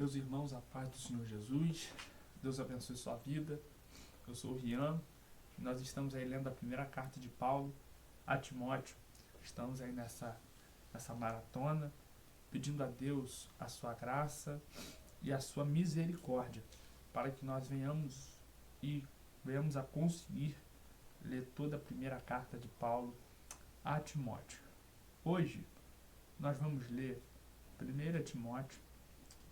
Meus irmãos, a paz do Senhor Jesus, Deus abençoe sua vida. Eu sou o Rian, e nós estamos aí lendo a primeira carta de Paulo a Timóteo. Estamos aí nessa maratona, pedindo a Deus a sua graça e a sua misericórdia, para que nós venhamos a conseguir ler toda a primeira carta de Paulo a Timóteo. Hoje nós vamos ler 1 Timóteo,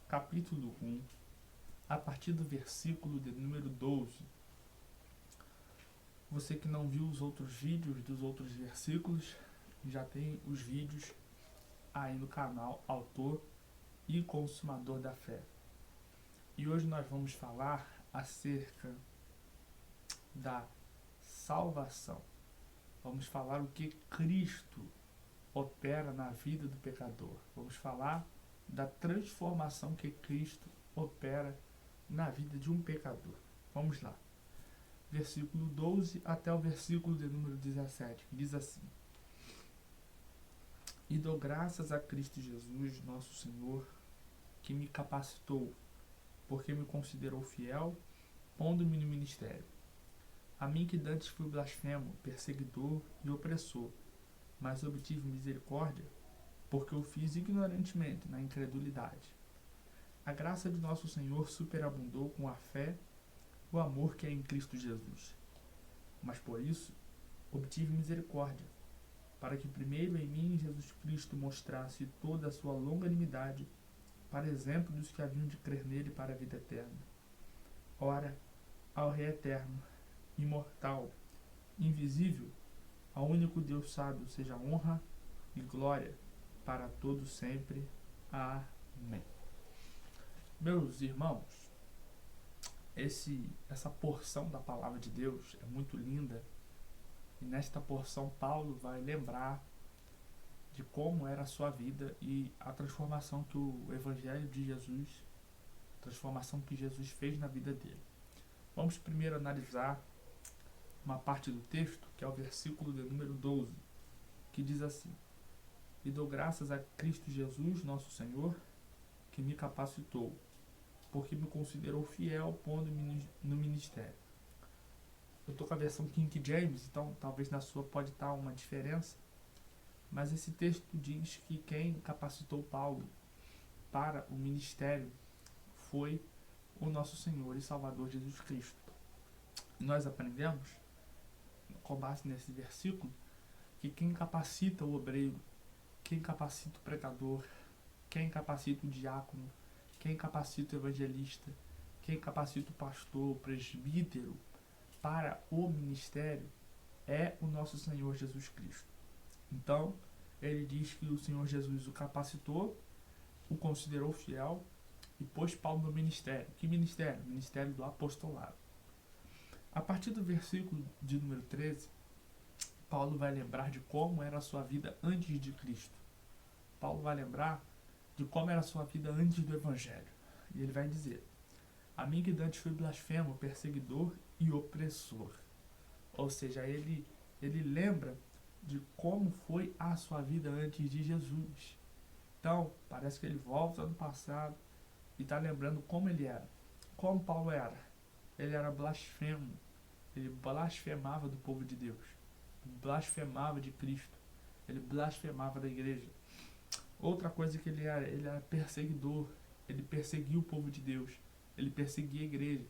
capítulo 1, a partir do versículo de número 12. Você que não viu os outros vídeos dos outros versículos, já tem os vídeos aí no canal Autor e Consumador da Fé. E hoje nós vamos falar acerca da salvação. Vamos falar o que Cristo opera na vida do pecador. Vamos falar da transformação que Cristo opera na vida de um pecador. Vamos lá. Versículo 12 até o versículo de número 17, que diz assim: E dou graças a Cristo Jesus, nosso Senhor, que me capacitou, porque me considerou fiel, pondo-me no ministério. A mim que dantes fui blasfemo, perseguidor e opressor, mas obtive misericórdia, porque o fiz ignorantemente na incredulidade. A graça de nosso Senhor superabundou com a fé, o amor que é em Cristo Jesus. Mas por isso obtive misericórdia, para que primeiro em mim Jesus Cristo mostrasse toda a sua longanimidade, para exemplo dos que haviam de crer nele para a vida eterna. Ora, ao Rei eterno, imortal, invisível, ao único Deus sábio, seja honra e glória para todos sempre. Amém. Meus irmãos, essa porção da palavra de Deus é muito linda, e nesta porção Paulo vai lembrar de como era a sua vida e a transformação que o Evangelho de Jesus, a transformação que Jesus fez na vida dele. Vamos primeiro analisar uma parte do texto, que é o versículo de número 12, que diz assim: E dou graças a Cristo Jesus, nosso Senhor, que me capacitou, porque me considerou fiel, pondo-me no ministério. Eu estou com a versão King James, então talvez na sua pode estar uma diferença, mas esse texto diz que quem capacitou Paulo para o ministério foi o nosso Senhor e Salvador Jesus Cristo. E nós aprendemos, com base nesse versículo, que quem capacita o obreiro, quem capacita o pregador, quem capacita o diácono, quem capacita o evangelista, quem capacita o pastor, o presbítero para o ministério é o nosso Senhor Jesus Cristo. Então, ele diz que o Senhor Jesus o capacitou, o considerou fiel e pôs Paulo no ministério. Que ministério? O ministério do apostolado. A partir do versículo de número 13, Paulo vai lembrar de como era a sua vida antes de Cristo. Paulo vai lembrar de como era a sua vida antes do Evangelho. E ele vai dizer: A mim que dantes fui blasfemo, perseguidor e opressor. Ou seja, ele lembra de como foi a sua vida antes de Jesus. Então, parece que ele volta no passado e está lembrando como ele era. Como Paulo era. Ele era blasfemo. Ele blasfemava do povo de Deus. Blasfemava de Cristo. Ele blasfemava da igreja. Outra coisa que ele era perseguidor. Ele perseguia o povo de Deus. Ele perseguia a igreja.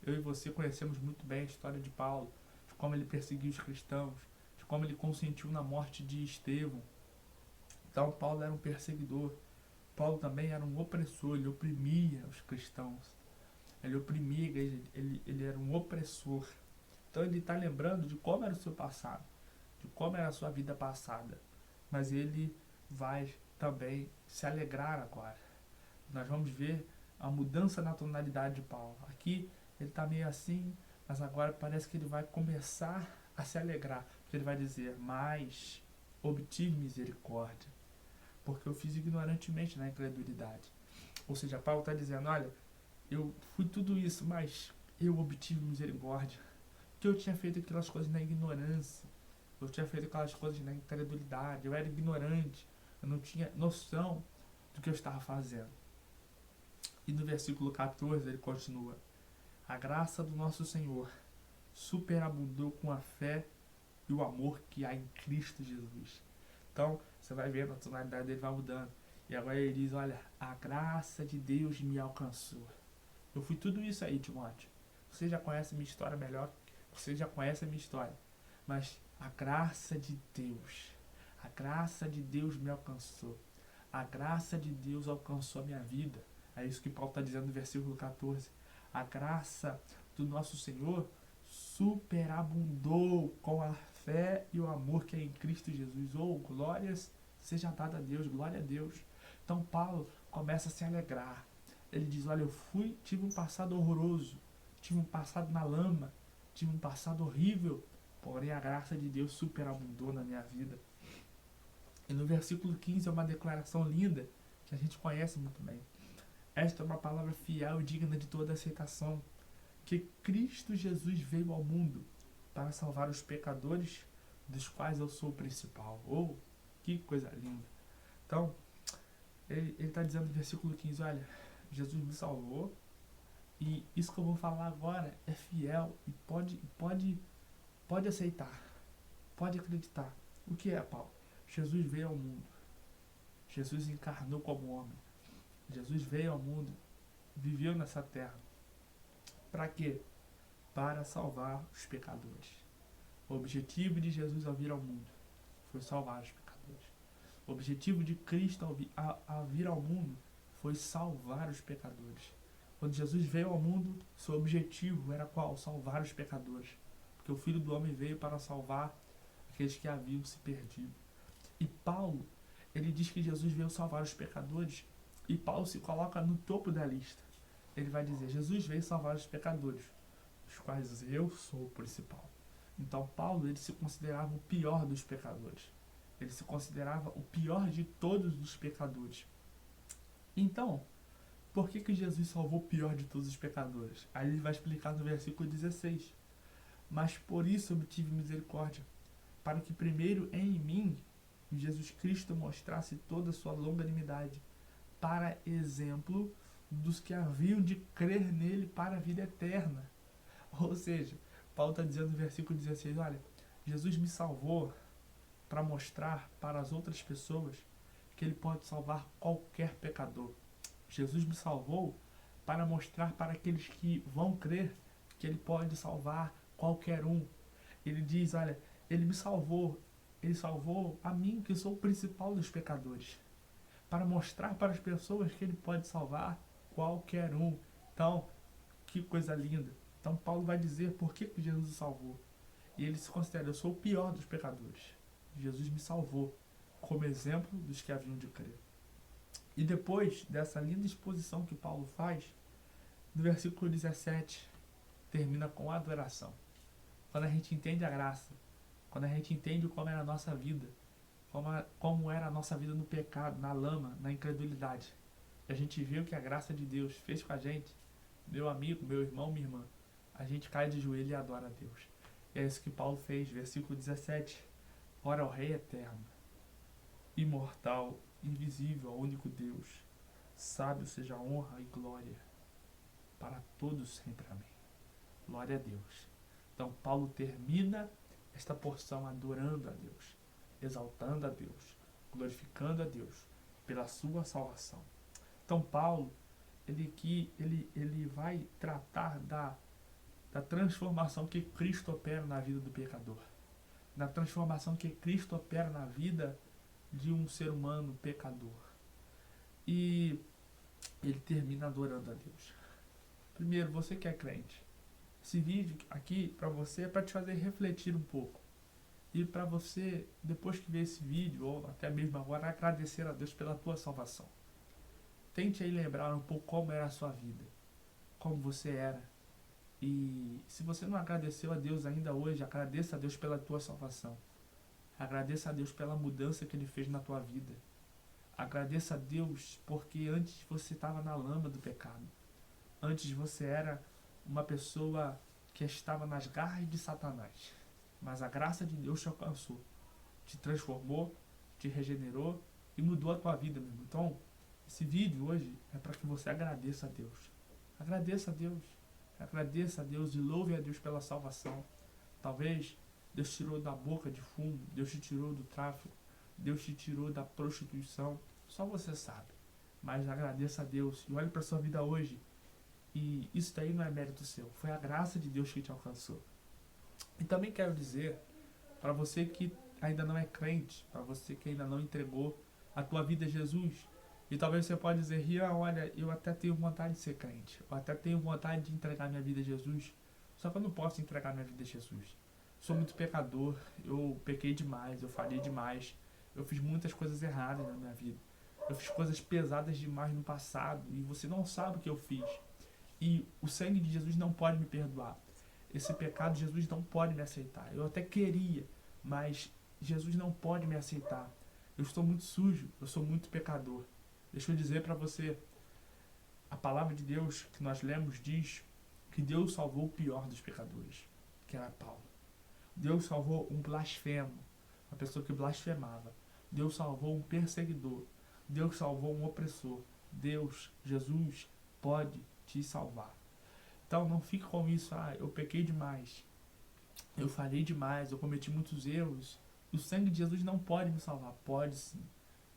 Eu e você conhecemos muito bem a história de Paulo, de como ele perseguiu os cristãos, de como ele consentiu na morte de Estevão. Então Paulo era um perseguidor. Paulo também era um opressor, ele oprimia os cristãos. Ele oprimia a igreja, ele era um opressor. Então ele está lembrando de como era o seu passado, de como era a sua vida passada. Mas ele vai também se alegrar agora. Nós vamos ver a mudança na tonalidade de Paulo. Aqui ele está meio assim, mas agora parece que ele vai começar a se alegrar. Porque ele vai dizer: Mas obtive misericórdia, porque eu fiz ignorantemente na incredulidade. Ou seja, Paulo está dizendo: olha, eu fui tudo isso, mas eu obtive misericórdia. Porque eu tinha feito aquelas coisas na ignorância. Eu tinha feito aquelas coisas na incredulidade. Eu era ignorante. Eu não tinha noção do que eu estava fazendo. E no versículo 14 ele continua: a graça do nosso Senhor superabundou com a fé e o amor que há em Cristo Jesus. Então, você vai vendo, a tonalidade dele vai mudando. E agora ele diz: olha, a graça de Deus me alcançou. Eu fui tudo isso aí, Timóteo. Você já conhece a minha história melhor, você já conhece a minha história. Mas a graça de Deus me alcançou. A graça de Deus alcançou a minha vida. É isso que Paulo está dizendo no versículo 14. A graça do nosso Senhor superabundou com a fé e o amor que é em Cristo Jesus. Oh, glórias seja dada a Deus, glória a Deus. Então Paulo começa a se alegrar. Ele diz: olha, tive um passado horroroso, tive um passado na lama, tive um passado horrível, porém a graça de Deus superabundou na minha vida. E no versículo 15 é uma declaração linda, que a gente conhece muito bem. Esta é uma palavra fiel e digna de toda aceitação, que Cristo Jesus veio ao mundo para salvar os pecadores, dos quais eu sou o principal. Oh, que coisa linda. Então, ele está dizendo no versículo 15, olha, Jesus me salvou, e isso que eu vou falar agora é fiel e pode aceitar, pode acreditar. O que é, Paulo? Jesus veio ao mundo, Jesus encarnou como homem, Jesus veio ao mundo, viveu nessa terra. Para quê? Para salvar os pecadores. O objetivo de Jesus ao vir ao mundo foi salvar os pecadores. O objetivo de Cristo ao vir ao mundo foi salvar os pecadores. Quando Jesus veio ao mundo, seu objetivo era qual? Salvar os pecadores. Porque o Filho do Homem veio para salvar aqueles que haviam se perdido. E Paulo, ele diz que Jesus veio salvar os pecadores, e Paulo se coloca no topo da lista. Ele vai dizer: Jesus veio salvar os pecadores, dos quais eu sou o principal. Então Paulo, ele se considerava o pior dos pecadores. Ele se considerava o pior de todos os pecadores. Então, por que Jesus salvou o pior de todos os pecadores? Aí ele vai explicar no versículo 16. Mas por isso obtive misericórdia, para que primeiro em mim Jesus Cristo mostrasse toda a sua longanimidade, para exemplo dos que haviam de crer nele para a vida eterna. Ou seja, Paulo está dizendo no versículo 16, olha, Jesus me salvou para mostrar para as outras pessoas que ele pode salvar qualquer pecador. Jesus me salvou para mostrar para aqueles que vão crer que ele pode salvar qualquer um. Ele diz, olha, ele salvou a mim, que sou o principal dos pecadores, para mostrar para as pessoas que ele pode salvar qualquer um. Então, que coisa linda. Então Paulo vai dizer por que Jesus o salvou. E ele se considera: eu sou o pior dos pecadores. Jesus me salvou como exemplo dos que haviam de crer. E depois dessa linda exposição que Paulo faz, no versículo 17, termina com a adoração. Quando a gente entende a graça, quando a gente entende como era a nossa vida, como era a nossa vida no pecado, na lama, na incredulidade, a gente vê o que a graça de Deus fez com a gente, meu amigo, meu irmão, minha irmã, a gente cai de joelho e adora a Deus. E é isso que Paulo fez, versículo 17. Ora ao Rei eterno, imortal, invisível, ao único Deus, sábio seja a honra e glória para todos sempre. Amém. Glória a Deus. Então Paulo termina esta porção adorando a Deus, exaltando a Deus, glorificando a Deus pela sua salvação. Então Paulo, ele vai tratar da transformação que Cristo opera na vida do pecador, da transformação que Cristo opera na vida de um ser humano pecador. E ele termina adorando a Deus. Primeiro, você que é crente, esse vídeo aqui para você é para te fazer refletir um pouco. E para você, depois que ver esse vídeo, ou até mesmo agora, agradecer a Deus pela tua salvação. Tente aí lembrar um pouco como era a sua vida, como você era. E se você não agradeceu a Deus ainda hoje, agradeça a Deus pela tua salvação. Agradeça a Deus pela mudança que Ele fez na tua vida. Agradeça a Deus porque antes você estava na lama do pecado. Antes você era uma pessoa que estava nas garras de Satanás. Mas a graça de Deus te alcançou, te transformou, te regenerou e mudou a tua vida, meu irmão. Então, Esse vídeo hoje é para que você agradeça a Deus. Agradeça a Deus. Agradeça a Deus e louve a Deus pela salvação. Talvez Deus te tirou da boca de fumo, Deus te tirou do tráfico, Deus te tirou da prostituição. Só você sabe. Mas agradeça a Deus e olhe para sua vida hoje. E isso daí não é mérito seu. Foi a graça de Deus que te alcançou. E também quero dizer para você que ainda não é crente, para você que ainda não entregou a tua vida a Jesus. E talvez você pode dizer, Rian, olha, eu até tenho vontade de ser crente. Eu até tenho vontade de entregar minha vida a Jesus. Só que eu não posso entregar minha vida a Jesus. Sou muito pecador, eu pequei demais, eu falhei demais. Eu fiz muitas coisas erradas na minha vida. Eu fiz coisas pesadas demais no passado e você não sabe o que eu fiz. E o sangue de Jesus não pode me perdoar. Esse pecado Jesus não pode me aceitar. Eu até queria, mas Jesus não pode me aceitar. Eu estou muito sujo, eu sou muito pecador. Deixa eu dizer para você, a palavra de Deus que nós lemos diz que Deus salvou o pior dos pecadores, que era Paulo. Deus salvou um blasfemo, uma pessoa que blasfemava. Deus salvou um perseguidor. Deus salvou um opressor. Deus, Jesus, pode te salvar. Então não fique com isso, eu pequei demais, eu falhei demais, eu cometi muitos erros. O sangue de Jesus não pode me salvar. Pode sim.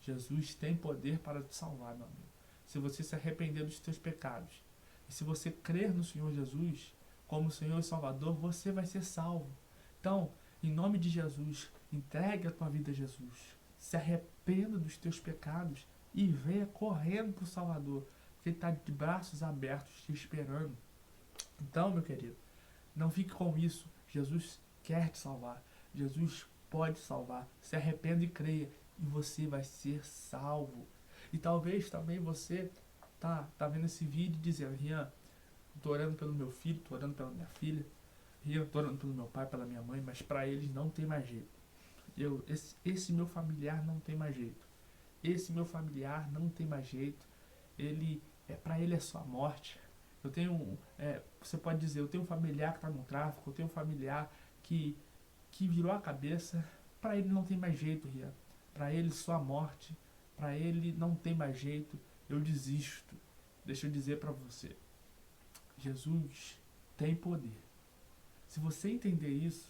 Jesus tem poder para te salvar, meu amigo. Se você se arrepender dos seus pecados. E se você crer no Senhor Jesus como Senhor e Salvador, você vai ser salvo. Então, em nome de Jesus, entregue a tua vida a Jesus. Se arrependa dos teus pecados e venha correndo para o Salvador. Porque Ele está de braços abertos te esperando. Então, meu querido, não fique com isso. Jesus quer te salvar. Jesus pode salvar. Se arrependa e creia. E você vai ser salvo. E talvez também você tá vendo esse vídeo dizendo, Rian, tô orando pelo meu filho, tô orando pela minha filha, Rian, tô orando pelo meu pai, pela minha mãe, mas para eles não tem mais jeito. Esse meu familiar não tem mais jeito. Esse meu familiar não tem mais jeito. Para ele é só a morte. Eu tenho, você pode dizer, eu tenho um familiar que está no tráfico, eu tenho um familiar que virou a cabeça. Para ele não tem mais jeito, Rian. Para ele só a morte. Para ele não tem mais jeito. Eu desisto. Deixa eu dizer para você. Jesus tem poder. Se você entender isso,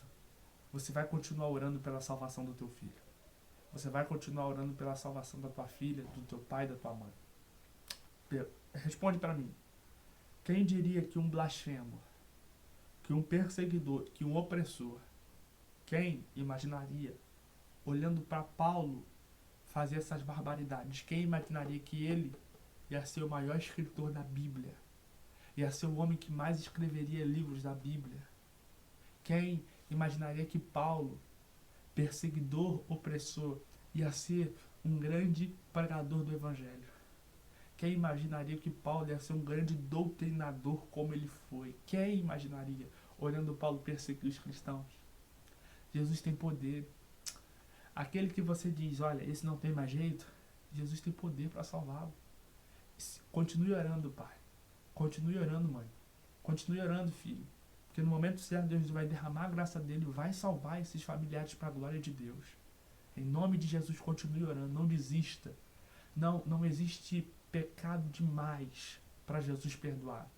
você vai continuar orando pela salvação do teu filho. Você vai continuar orando pela salvação da tua filha, do teu pai, da tua mãe. Responde para mim. Quem diria que um blasfemo, que um perseguidor, que um opressor, quem imaginaria, olhando para Paulo, fazer essas barbaridades? Quem imaginaria que ele ia ser o maior escritor da Bíblia? Ia ser o homem que mais escreveria livros da Bíblia? Quem imaginaria que Paulo, perseguidor, opressor, ia ser um grande pregador do Evangelho? Quem imaginaria que Paulo ia ser um grande doutrinador como ele foi? Quem imaginaria, olhando Paulo perseguir os cristãos? Jesus tem poder. Aquele que você diz, olha, esse não tem mais jeito, Jesus tem poder para salvá-lo. Continue orando, pai. Continue orando, mãe. Continue orando, filho. Porque no momento certo, Deus vai derramar a graça dele e vai salvar esses familiares para a glória de Deus. Em nome de Jesus, continue orando. Não desista. Não existe pecado demais para Jesus perdoar.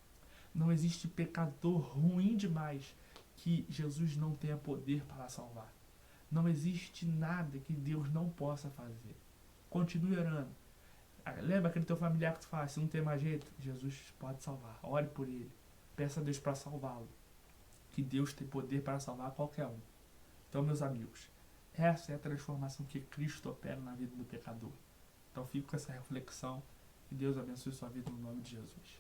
Não existe pecador ruim demais que Jesus não tenha poder para salvar. Não existe nada que Deus não possa fazer. Continue orando. Lembra aquele teu familiar que tu fala, se não tem mais jeito, Jesus pode salvar. Ore por ele. Peça a Deus para salvá-lo. Que Deus tem poder para salvar qualquer um. Então, meus amigos, essa é a transformação que Cristo opera na vida do pecador. Então, fico com essa reflexão. Que Deus abençoe sua vida no nome de Jesus.